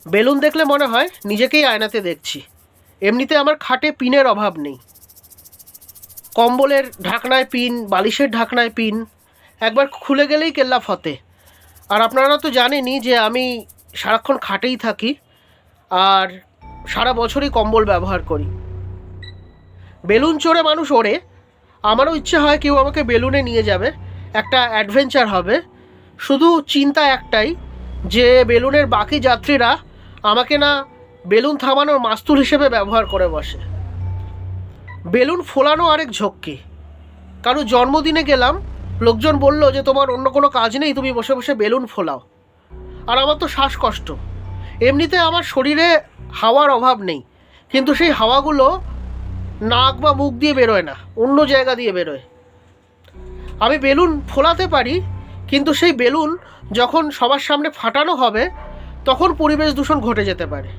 Balloon দেখলে মনে হয় নিজেকেই আয়নাতে দেখছি। এমনিতে আমার খাটে পিনের অভাব নেই। কম্বলের ঢাকনায় পিন, বালিশের ঢাকনায় পিন, একবার খুলে গেলেই কেল্লা ফতে। আর আপনারা তো জানেনই যে আমি সারাক্ষণ খাটেই থাকি আর সারা বছরই কম্বল ব্যবহার করি। বেলুন চড়ে মানুষ ওড়ে, আমারও ইচ্ছে হয় কেউ আমাকে বেলুনে নিয়ে যাবে, একটা অ্যাডভেঞ্চার হবে। শুধু চিন্তা একটাই, যে বেলুনের বাকি যাত্রীরা আমাকে না বেলুন থামানোর মাস্তুল হিসেবে ব্যবহার করে বসে। বেলুন ফোলানো আরেক ঝক্কি। কারো জন্মদিনে গেলাম, লোকজন বলল যে তোমার অন্য কোনো কাজ নেই, তুমি বসে বসে বেলুন ফোলাও। আর আমার তো শ্বাসকষ্ট। এমনিতে আমার শরীরে হাওয়ার অভাব নেই, কিন্তু সেই হাওয়াগুলো নাক বা মুখ দিয়ে বেরোয় না, অন্য জায়গা দিয়ে বেরোয়। আমি বেলুন ফোলাতে পারি, কিন্তু সেই বেলুন যখন সবার সামনে ফাটানো হবে তখন পরিবেশ দূষণ ঘটে যেতে পারে।